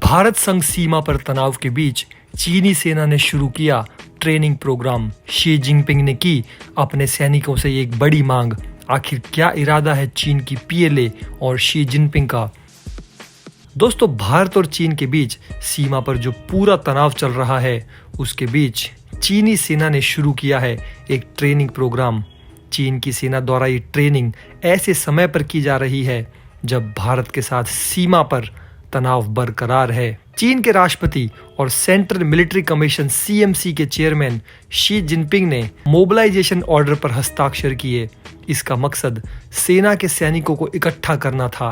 भारत संग सीमा पर तनाव के बीच चीनी सेना ने शुरू किया ट्रेनिंग प्रोग्राम। शी जिनपिंग ने की अपने सैनिकों से एक बड़ी मांग। आखिर क्या इरादा है चीन की पीएलए और शी जिनपिंग का? दोस्तों, भारत और चीन के बीच सीमा पर जो पूरा तनाव चल रहा है, उसके बीच चीनी सेना ने शुरू किया है एक ट्रेनिंग प्रोग्राम। चीन की सेना द्वारा ये ट्रेनिंग ऐसे समय पर की जा रही है जब भारत के साथ सीमा पर तनाव बरकरार है। चीन के राष्ट्रपति और सेंट्रल मिलिट्री कमीशन सीएमसी के चेयरमैन शी जिनपिंग ने मोबिलाइजेशन ऑर्डर पर हस्ताक्षर किए। इसका मकसद सेना के सैनिकों को इकट्ठा करना था।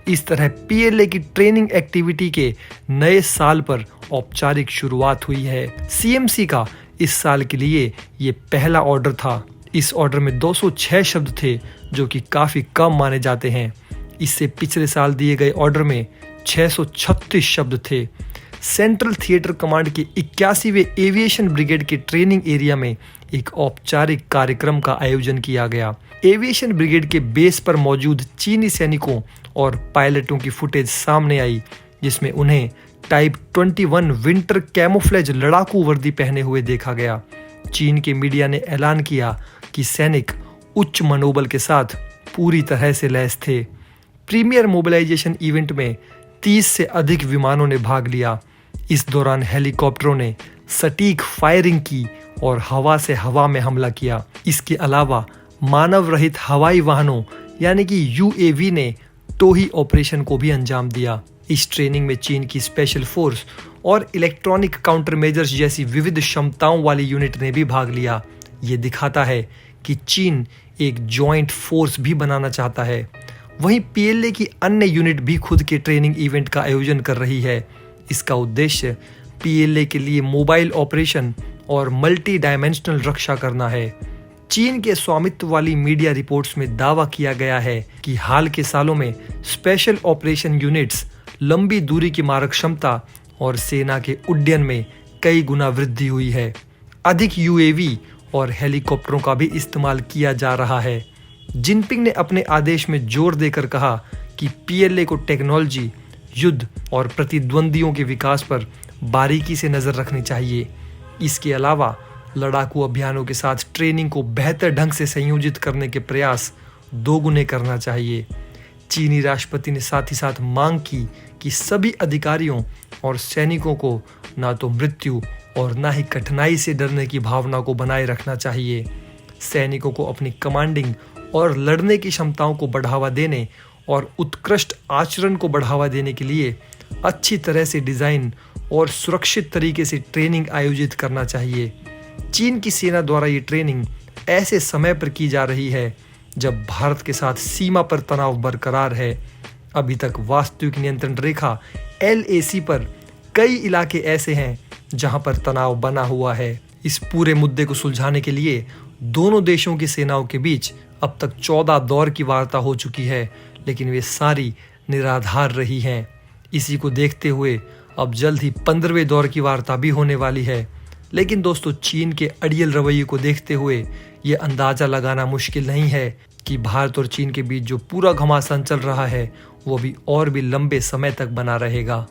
इस तरह पीएलए की ट्रेनिंग एक्टिविटी के नए साल पर औपचारिक शुरुआत हुई है। सीएमसी का इस साल के लिए ये पहला ऑर्डर था। इस ऑर्डर में 206 शब्द थे, जो कि काफी कम माने जाते हैं। इससे पिछले साल दिए गए ऑर्डर में 636 शब्द थे। सेंट्रल थिएटर कमांड के 81वें एविएशन ब्रिगेड के ट्रेनिंग एरिया में एक औपचारिक कार्यक्रम का आयोजन किया गया। एविएशन ब्रिगेड के बेस पर मौजूद चीनी सैनिकों और पायलटों की फुटेज सामने आई, जिसमें उन्हें टाइप 21 विंटर कैमोफ्लेज लड़ाकू वर्दी पहने हुए देखा गया। चीन के मीडिया ने ऐलान किया कि सैनिक उच्च मनोबल के साथ पूरी तरह से लैस थे। प्रीमियर मोबिलाइजेशन इवेंट में 30 से अधिक विमानों ने भाग लिया। इस दौरान हेलीकॉप्टरों ने सटीक फायरिंग की और हवा से हवा में हमला किया। इसके अलावा मानव रहित हवाई वाहनों यानी कि यूएवी ने टोही ऑपरेशन को भी अंजाम दिया। इस ट्रेनिंग में चीन की स्पेशल फोर्स और इलेक्ट्रॉनिक काउंटर मेजर्स जैसी विविध क्षमताओं वाली यूनिट ने भी भाग लिया। ये दिखाता है कि चीन एक जॉइंट फोर्स भी बनाना चाहता है। वहीं पीएलए की अन्य यूनिट भी खुद के ट्रेनिंग इवेंट का आयोजन कर रही है। इसका उद्देश्य पीएलए के लिए मोबाइल ऑपरेशन और मल्टी डायमेंशनल रक्षा करना है। चीन के स्वामित्व वाली मीडिया रिपोर्ट्स में दावा किया गया है कि हाल के सालों में स्पेशल ऑपरेशन यूनिट्स लंबी दूरी की मारक क्षमता और सेना के उड्डयन में कई गुना वृद्धि हुई है। अधिक यूएवी और हेलीकॉप्टरों का भी इस्तेमाल किया जा रहा है। जिनपिंग ने अपने आदेश में जोर देकर कहा कि पीएलए को टेक्नोलॉजी, युद्ध और प्रतिद्वंदियों के विकास पर बारीकी से नजर रखनी चाहिए। इसके अलावा लड़ाकू अभियानों के साथ ट्रेनिंग को बेहतर ढंग से संयोजित करने के प्रयास दोगुने करना चाहिए। चीनी राष्ट्रपति ने साथ ही साथ मांग की कि सभी अधिकारियों और सैनिकों को ना तो मृत्यु और ना ही कठिनाई से डरने की भावना को बनाए रखना चाहिए। सैनिकों को अपनी कमांडिंग और लड़ने की क्षमताओं को बढ़ावा देने और उत्कृष्ट आचरण को बढ़ावा देने के लिए अच्छी तरह से डिजाइन और सुरक्षित तरीके से ट्रेनिंग आयोजित करना चाहिए। चीन की सेना द्वारा ये ट्रेनिंग ऐसे समय पर की जा रही है जब भारत के साथ सीमा पर तनाव बरकरार है। अभी तक वास्तविक नियंत्रण रेखा LAC पर कई इलाके ऐसे हैं जहां पर तनाव बना हुआ है। इस पूरे मुद्दे को सुलझाने के लिए दोनों देशों की सेनाओं के बीच अब तक 14 दौर की वार्ता हो चुकी है, लेकिन वे सारी निराधार रही हैं। इसी को देखते हुए अब जल्द ही 15वें दौर की वार्ता भी होने वाली है। लेकिन दोस्तों, चीन के अड़ियल रवैये को देखते हुए ये अंदाजा लगाना मुश्किल नहीं है कि भारत और चीन के बीच जो पूरा घमासान चल रहा है, वो भी और भी लंबे समय तक बना रहेगा।